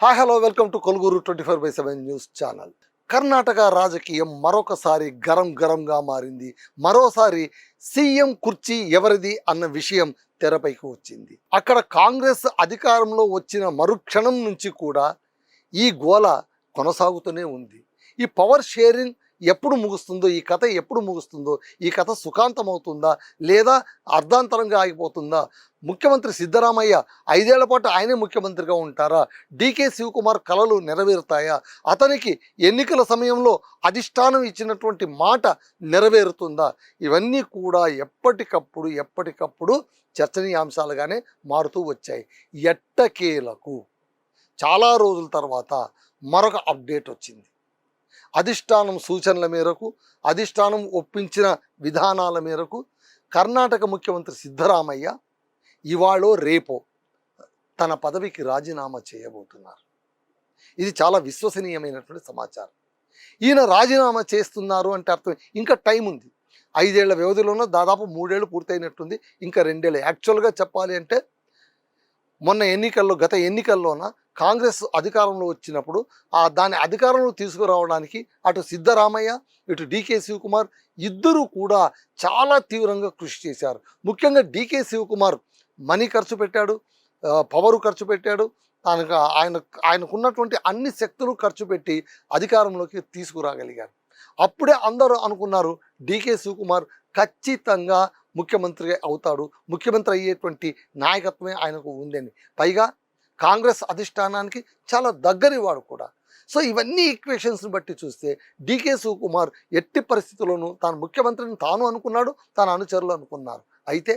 Hi hello welcome to కొలుగురు 24/7 news channel. Karnataka రాజకీయం మరొకసారి గరంగా మారింది. మరోసారి సీఎం కుర్చీ ఎవరిది అన్న విషయం తెరపైకి వచ్చింది. అక్కడ కాంగ్రెస్ అధికారంలో వచ్చిన మరుక్షణం నుంచి కూడా ఈ గోల కొనసాగుతూనే ఉంది. ఈ పవర్ షేరింగ్ ఎప్పుడు ముగుస్తుందో, ఈ కథ ఎప్పుడు ముగుస్తుందో, ఈ కథ సుఖాంతమవుతుందా లేదా అర్ధాంతరంగా ఆగిపోతుందా? ముఖ్యమంత్రి సిద్ధరామయ్య 5 ఏళ్ల పాటు ఆయనే ముఖ్యమంత్రిగా ఉంటారా? డీకే శివకుమార్ కలలు నెరవేరుతాయా? అతనికి ఎన్నికల సమయంలో అధిష్టానం ఇచ్చినటువంటి మాట నెరవేరుతుందా? ఇవన్నీ కూడా ఎప్పటికప్పుడు చర్చనీయాంశాలుగానే మారుతూ వచ్చాయి. ఎట్టకేలకు చాలా రోజుల తర్వాత మరొక అప్డేట్ వచ్చింది. అధిష్టానం సూచనల మేరకు, అధిష్టానం ఒప్పించిన విధానాల మేరకు కర్ణాటక ముఖ్యమంత్రి సిద్ధరామయ్య ఇవాళో రేపో తన పదవికి రాజీనామా చేయబోతున్నారు. ఇది చాలా విశ్వసనీయమైనటువంటి సమాచారం. ఈయన రాజీనామా చేస్తున్నారు అంటే అర్థం ఇంకా టైం ఉంది. 5 ఏళ్ల వ్యవధిలోనూ దాదాపు 3 ఏళ్ళు పూర్తయినట్టుంది. ఇంకా 2 ఏళ్ళు. యాక్చువల్గా చెప్పాలి అంటే గత ఎన్నికల్లోన కాంగ్రెస్ అధికారంలో వచ్చినప్పుడు దాని అధికారంలో తీసుకురావడానికి అటు సిద్ధరామయ్య ఇటు డీకే శివకుమార్ ఇద్దరూ కూడా చాలా తీవ్రంగా కృషి చేశారు. ముఖ్యంగా డీకే శివకుమార్ మనీ ఖర్చు పెట్టాడు, పవరు ఖర్చు పెట్టాడు, ఆయనకున్నటువంటి అన్ని శక్తులు ఖర్చు పెట్టి అధికారంలోకి తీసుకురాగలిగారు. అప్పుడే అందరూ అనుకున్నారు డీకే శివకుమార్ ఖచ్చితంగా ముఖ్యమంత్రి అవుతాడు, ముఖ్యమంత్రి అయ్యేటువంటి నాయకత్వమే ఆయనకు ఉందని. పైగా కాంగ్రెస్ అధిష్టానానికి చాలా దగ్గరివాడు కూడా. సో ఇవన్నీ ఈక్వేషన్స్ని బట్టి చూస్తే డీకే శివకుమార్ ఎట్టి పరిస్థితుల్లోనూ తాను ముఖ్యమంత్రిని తాను అనుకున్నాడు, తన అనుచరులు అనుకున్నారు. అయితే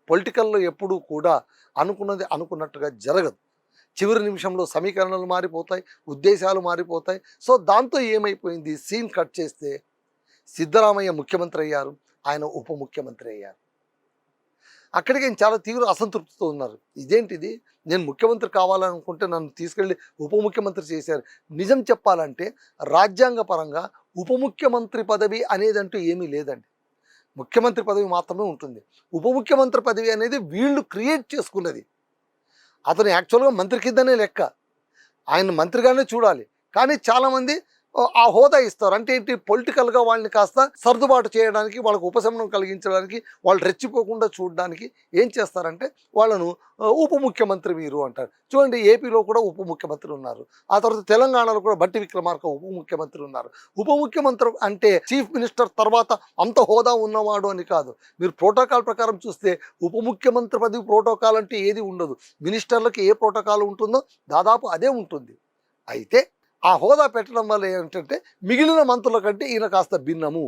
పొలిటికల్లో ఎప్పుడూ కూడా అనుకున్నది అనుకున్నట్టుగా జరగదు. చివరి నిమిషంలో సమీకరణలు మారిపోతాయి, ఉద్దేశాలు మారిపోతాయి. సో దాంతో ఏమైపోయింది, సీన్ కట్ చేస్తే సిద్ధరామయ్య ముఖ్యమంత్రి అయ్యారు, ఆయన ఉప ముఖ్యమంత్రి అయ్యారు. అక్కడికి ఆయన చాలా తీవ్ర అసంతృప్తితో ఉన్నారు. ఇదేంటిది, నేను ముఖ్యమంత్రి కావాలనుకుంటే నన్ను తీసుకెళ్ళి ఉప ముఖ్యమంత్రి చేశారు. నిజం చెప్పాలంటే రాజ్యాంగ పరంగా ఉప ముఖ్యమంత్రి పదవి అనేదంటూ ఏమీ లేదండి. ముఖ్యమంత్రి పదవి మాత్రమే ఉంటుంది. ఉప ముఖ్యమంత్రి పదవి అనేది వీళ్ళు క్రియేట్ చేసుకున్నది. అతను యాక్చువల్గా మంత్రి కిందనే లెక్క, ఆయన మంత్రిగానే చూడాలి. కానీ చాలామంది ఆ హోదా ఇస్తారు. అంటే ఏంటి, పొలిటికల్గా వాళ్ళని కాస్త సర్దుబాటు చేయడానికి, వాళ్ళకు ఉపశమనం కలిగించడానికి, వాళ్ళు రెచ్చిపోకుండా చూడడానికి ఏం చేస్తారంటే వాళ్ళను ఉప ముఖ్యమంత్రి మీరు అంటారు. చూడండి, ఏపీలో కూడా ఉప ముఖ్యమంత్రి ఉన్నారు. ఆ తర్వాత తెలంగాణలో కూడా బట్టి విక్రమార్క ఉప ముఖ్యమంత్రి ఉన్నారు. ఉప ముఖ్యమంత్రి అంటే చీఫ్ మినిస్టర్ తర్వాత అంత హోదా ఉన్నవాడు అని కాదు. మీరు ప్రోటోకాల్ ప్రకారం చూస్తే ఉప ముఖ్యమంత్రి పదవి ప్రోటోకాల్ అంటే ఏది ఉండదు. మినిస్టర్లకు ఏ ప్రోటోకాల్ ఉంటుందో దాదాపు అదే ఉంటుంది. అయితే ఆ హోదా పెట్టడం వల్ల ఏంటంటే మిగిలిన మంత్రుల కంటే ఈయన కాస్త భిన్నము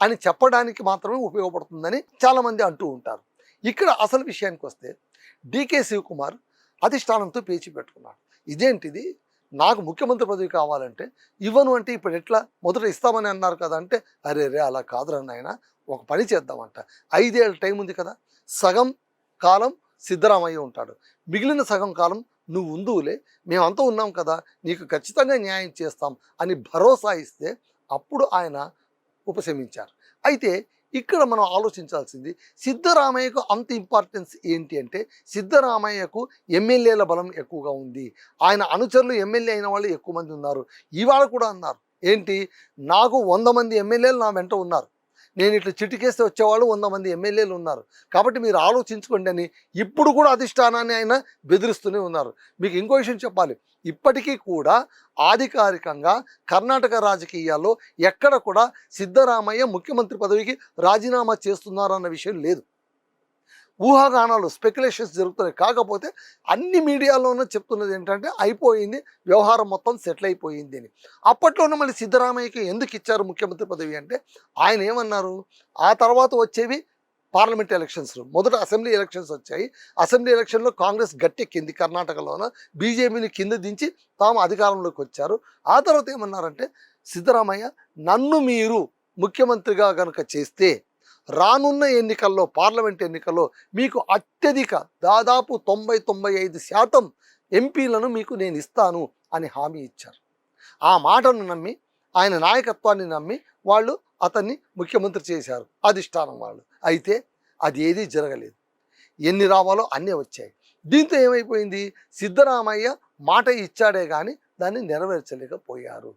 అని చెప్పడానికి మాత్రమే ఉపయోగపడుతుందని చాలామంది అంటూ ఉంటారు. ఇక్కడ అసలు విషయానికి వస్తే డీకే శివకుమార్ అధిష్టానంతో పేచి పెట్టుకున్నాడు. ఇదేంటిది, నాకు ముఖ్యమంత్రి పదవి కావాలంటే ఇవ్వను అంటే ఇప్పుడు ఎట్లా, మొదట ఇస్తామని అన్నారు కదా అంటే, అరే అలా కాదురా నాయన, ఒక పని చేద్దామంట. 5 ఏళ్ళ టైం ఉంది కదా, సగం కాలం సిద్ధరామయ్య ఉంటాడు, మిగిలిన సగం కాలం నువ్వు ఉందువులే, మేమంతా ఉన్నాం కదా, నీకు ఖచ్చితంగా న్యాయం చేస్తాం అని భరోసా ఇస్తే అప్పుడు ఆయన ఉపశమించారు. అయితే ఇక్కడ మనం ఆలోచించాల్సింది, సిద్ధరామయ్యకు అంత ఇంపార్టెన్స్ ఏంటి అంటే, సిద్ధరామయ్యకు ఎమ్మెల్యేల బలం ఎక్కువగా ఉంది. ఆయన అనుచరులు ఎమ్మెల్యే అయిన వాళ్ళు ఎక్కువ మంది ఉన్నారు. ఇవాళ కూడా అన్నారు ఏంటి, నాకు 100 మంది ఎమ్మెల్యేలు నా వెంట ఉన్నారు, నేను ఇట్లా చిటికేస్తే వచ్చేవాళ్ళు 100 మంది ఎమ్మెల్యేలు ఉన్నారు, కాబట్టి మీరు ఆలోచించుకోండి అని ఇప్పుడు కూడా అధిష్టానాన్ని ఆయన బెదిరిస్తూనే ఉన్నారు. మీకు ఇంకో విషయం చెప్పాలి, ఇప్పటికీ కూడా అధికారికంగా కర్ణాటక రాజకీయాల్లో ఎక్కడ కూడా సిద్ధరామయ్య ముఖ్యమంత్రి పదవికి రాజీనామా చేస్తున్నారన్న విషయం లేదు. ఊహాగానాలు, స్పెక్యులేషన్స్ జరుగుతున్నాయి. కాకపోతే అన్ని మీడియాలోనూ చెప్తున్నది ఏంటంటే అయిపోయింది, వ్యవహారం మొత్తం సెటిల్ అయిపోయింది అని. అప్పట్లోనే మళ్ళీ సిద్ధరామయ్యకి ఎందుకు ఇచ్చారు ముఖ్యమంత్రి పదవి అంటే, ఆయన ఏమన్నారు, ఆ తర్వాత వచ్చేవి పార్లమెంట్ ఎలక్షన్స్, మొదట అసెంబ్లీ ఎలక్షన్స్ వచ్చాయి. అసెంబ్లీ ఎలక్షన్లో కాంగ్రెస్ గట్టెక్కింది కర్ణాటకలోన, బీజేపీని కింద దించి తాము అధికారంలోకి వచ్చారు. ఆ తర్వాత ఏమన్నారంటే, సిద్ధరామయ్య నన్ను మీరు ముఖ్యమంత్రిగా కనుక చేస్తే రానున్న ఎన్నికల్లో, పార్లమెంట్ ఎన్నికల్లో మీకు అత్యధిక దాదాపు 90-95% ఎంపీలను మీకు నేను ఇస్తాను అని హామీ ఇచ్చారు. ఆ మాటను నమ్మి, ఆయన నాయకత్వాన్ని నమ్మి వాళ్ళు అతన్ని ముఖ్యమంత్రి చేశారు అధిష్టానం వాళ్ళు. అయితే అది ఏదీ జరగలేదు. ఎన్ని రావాలో అన్నీ వచ్చాయి. దీంతో ఏమైపోయింది, సిద్ధరామయ్య మాట ఇచ్చాడే కానీ దాన్ని నెరవేర్చలేకపోయారు.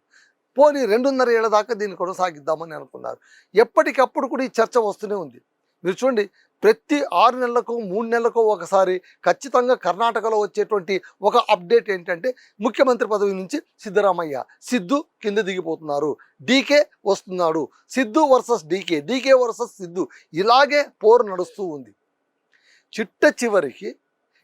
పోనీ 2.5 ఏళ్ల దాకా దీన్ని కొనసాగిద్దామని అనుకున్నారు. ఎప్పటికప్పుడు కూడా ఈ చర్చ వస్తూనే ఉంది. మీరు చూడండి, ప్రతి 6 నెలలకు 3 నెలలకు ఒకసారి ఖచ్చితంగా కర్ణాటకలో వచ్చేటువంటి ఒక అప్డేట్ ఏంటంటే, ముఖ్యమంత్రి పదవి నుంచి సిద్ధరామయ్య, సిద్ధు కింద దిగిపోతున్నారు, డీకే వస్తున్నాడు, సిద్ధు వర్సెస్ డీకే, డీకే వర్సెస్ సిద్ధు, ఇలాగే పోరు నడుస్తూ ఉంది. చిట్ట చివరికి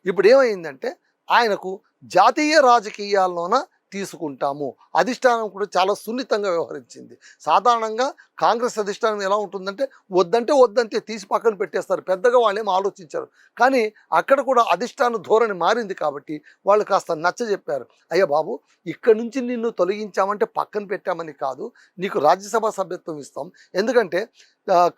ఇప్పుడు ఏమైందంటే, ఆయనకు జాతీయ రాజకీయాల్లోన తీసుకుంటాము, అధిష్టానం కూడా చాలా సున్నితంగా వ్యవహరించింది. సాధారణంగా కాంగ్రెస్ అధిష్టానం ఎలా ఉంటుందంటే, వద్దంటే వద్దంతే తీసి పక్కన పెట్టేస్తారు, పెద్దగా వాళ్ళు ఏం ఆలోచించారు. కానీ అక్కడ కూడా అధిష్టాన ధోరణి మారింది కాబట్టి వాళ్ళు కాస్త నచ్చ చెప్పారు. అయ్యా బాబు, ఇక్కడ నుంచి నిన్ను తొలగించామంటే పక్కన పెట్టామని కాదు, నీకు రాజ్యసభ సభ్యత్వం ఇస్తాం. ఎందుకంటే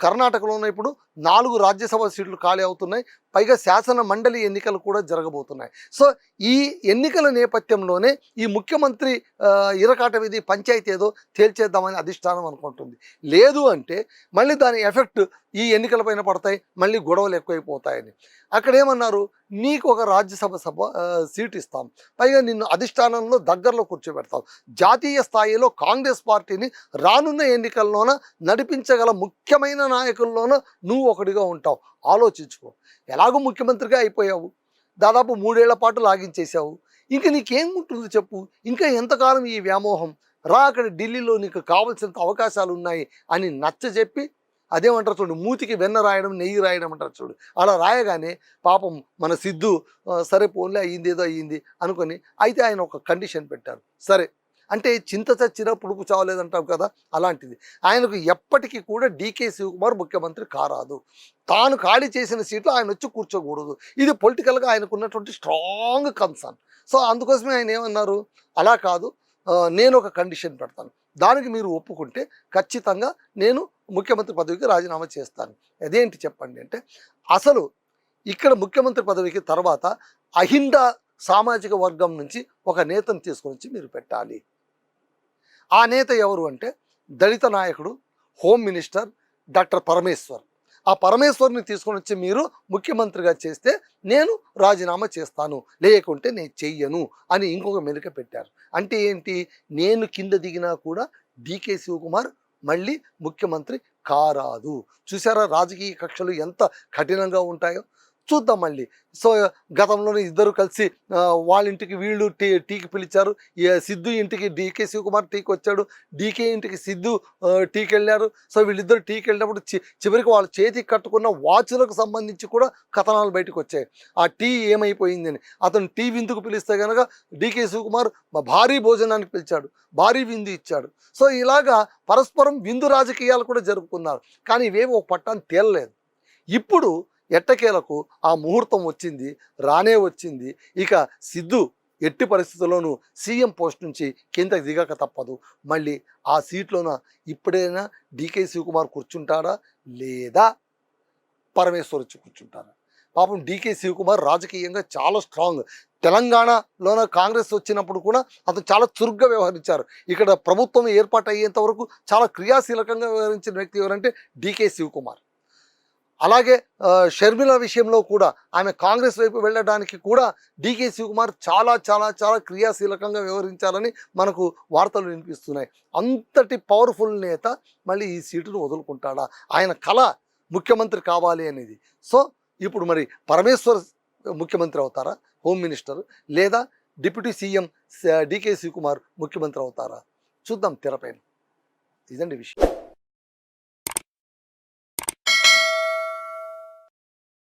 కర్ణాటకలోనే ఇప్పుడు 4 రాజ్యసభ సీట్లు ఖాళీ అవుతున్నాయి, పైగా శాసన మండలి ఎన్నికలు కూడా జరగబోతున్నాయి. సో ఈ ఎన్నికల నేపథ్యంలోనే ఈ ముఖ్యమంత్రి ఇరకాట విధి పంచాయతీ ఏదో తేల్చేద్దామని అధిష్టానం అనుకుంటుంది. లేదు అంటే మళ్ళీ దాని ఎఫెక్ట్ ఈ ఎన్నికలపైన పడతాయి, మళ్ళీ గొడవలు ఎక్కువైపోతాయని. అక్కడ ఏమన్నారు, నీకు ఒక రాజ్యసభ సీట్ ఇస్తాం, పైగా నిన్ను అధిష్టానంలో దగ్గరలో కూర్చోబెడతాం, జాతీయ స్థాయిలో కాంగ్రెస్ పార్టీని రానున్న ఎన్నికల్లోన నడిపించగల ముఖ్యమైన నాయకుల్లోన నువ్వు ఒకటిగా ఉంటావు, ఆలోచించుకో. ఎలాగో ముఖ్యమంత్రిగా అయిపోయావు, దాదాపు 3 ఏళ్ల పాటు లాగించేశావు, ఇంక నీకేం ఉంటుంది చెప్పు, ఇంకా ఎంతకాలం ఈ వ్యామోహం, రా అక్కడ ఢిల్లీలో నీకు కావాల్సినంత అవకాశాలు ఉన్నాయి అని నచ్చజెప్పి, అదేమంటారు చూడు, మూతికి వెన్న రాయడం నెయ్యి రాయడం అంటారు చూడు, అలా రాయగానే పాపం మన సిద్ధు సరే పోన్లే అయ్యింది ఏదో అయ్యింది అనుకొని, అయితే ఆయన ఒక కండిషన్ పెట్టారు. సరే అంటే చింత చచ్చినా పుడుపు చావలేదంటాం కదా, అలాంటిది ఆయనకు ఎప్పటికీ కూడా డీకే శివకుమార్ ముఖ్యమంత్రి కారాదు, తాను ఖాళీ చేసిన సీట్లో ఆయన వచ్చి కూర్చోకూడదు. ఇది పొలిటికల్గా ఆయనకు ఉన్నటువంటి స్ట్రాంగ్ కన్సర్న్. సో అందుకోసమే ఆయన ఏమన్నారు, అలా కాదు, నేను ఒక కండిషన్ పెడతాను, దానికి మీరు ఒప్పుకుంటే ఖచ్చితంగా నేను ముఖ్యమంత్రి పదవికి రాజీనామా చేస్తాను. అదేంటి చెప్పండి అంటే, అసలు ఇక్కడ ముఖ్యమంత్రి పదవికి తర్వాత అహిందా సామాజిక వర్గం నుంచి ఒక నేతను తీసుకొని వచ్చి మీరు పెట్టాలి. ఆ నేత ఎవరు అంటే, దళిత నాయకుడు, హోమ్ మినిస్టర్ డాక్టర్ పరమేశ్వర్. ఆ పరమేశ్వర్ని తీసుకొని వచ్చి మీరు ముఖ్యమంత్రిగా చేస్తే నేను రాజీనామా చేస్తాను, లేకుంటే నేను చెయ్యను అని ఇంకొక మెలిక పెట్టారు. అంటే ఏంటి, నేను కింద దిగినా కూడా డీకే శివకుమార్ మళ్ళీ ముఖ్యమంత్రి కారాదు. చూసారా రాజకీయ కక్షలు ఎంత కఠినంగా ఉంటాయో. చూద్దాం మళ్ళీ. సో గతంలోనే ఇద్దరు కలిసి వాళ్ళ ఇంటికి వీళ్ళు టీకి పిలిచారు, సిద్ధు ఇంటికి డీకే శివకుమార్ టీకి వచ్చాడు, డీకే ఇంటికి సిద్ధు టీకి వెళ్ళారు. సో వీళ్ళిద్దరు టీకి వెళ్ళినప్పుడు చివరికి వాళ్ళ చేతికి కట్టుకున్న వాచ్లకు సంబంధించి కూడా కథనాలు బయటకు వచ్చాయి. ఆ టీ ఏమైపోయిందని, అతను టీ విందుకు పిలిస్తే కనుక డీకే శివకుమార్ భారీ భోజనానికి పిలిచాడు, భారీ విందు ఇచ్చాడు. సో ఇలాగా పరస్పరం విందు రాజకీయాలు కూడా జరుపుకున్నారు. కానీ ఇవేవి ఒక పట్టాన్ని తేలలేదు. ఇప్పుడు ఎట్టకేలకు ఆ ముహూర్తం వచ్చింది, రానే వచ్చింది. ఇక సిద్ధు ఎట్టి పరిస్థితుల్లోనూ సీఎం పోస్ట్ నుంచి కిందకి దిగక తప్పదు. మళ్ళీ ఆ సీట్లోన ఇప్పుడైనా డీకే శివకుమార్ కూర్చుంటాడా లేదా పరమేశ్వర్ వచ్చి కూర్చుంటారా? పాపం డీకే శివకుమార్ రాజకీయంగా చాలా స్ట్రాంగ్. తెలంగాణలోన కాంగ్రెస్ వచ్చినప్పుడు కూడా అతను చాలా చురుగ్గా వ్యవహరించారు. ఇక్కడ ప్రభుత్వం ఏర్పాటు అయ్యేంత వరకు చాలా క్రియాశీలకంగా వ్యవహరించిన వ్యక్తి ఎవరంటే డీకే శివకుమార్. అలాగే షర్మిల విషయంలో కూడా ఆమె కాంగ్రెస్ వైపు వెళ్ళడానికి కూడా డీకే శివకుమార్ చాలా చాలా చాలా క్రియాశీలకంగా వ్యవహరించాలని మనకు వార్తలు వినిపిస్తున్నాయి. అంతటి పవర్ఫుల్ నేత మళ్ళీ ఈ సీటును వదులుకుంటాడా? ఆయన కళ ముఖ్యమంత్రి కావాలి అనేది. సో ఇప్పుడు మరి పరమేశ్వర్ ముఖ్యమంత్రి అవుతారా, హోమ్ మినిస్టర్, లేదా డిప్యూటీ సీఎం డీకే శివకుమార్ ముఖ్యమంత్రి అవుతారా? చూద్దాం తెరపైన. ఇదండి విషయం.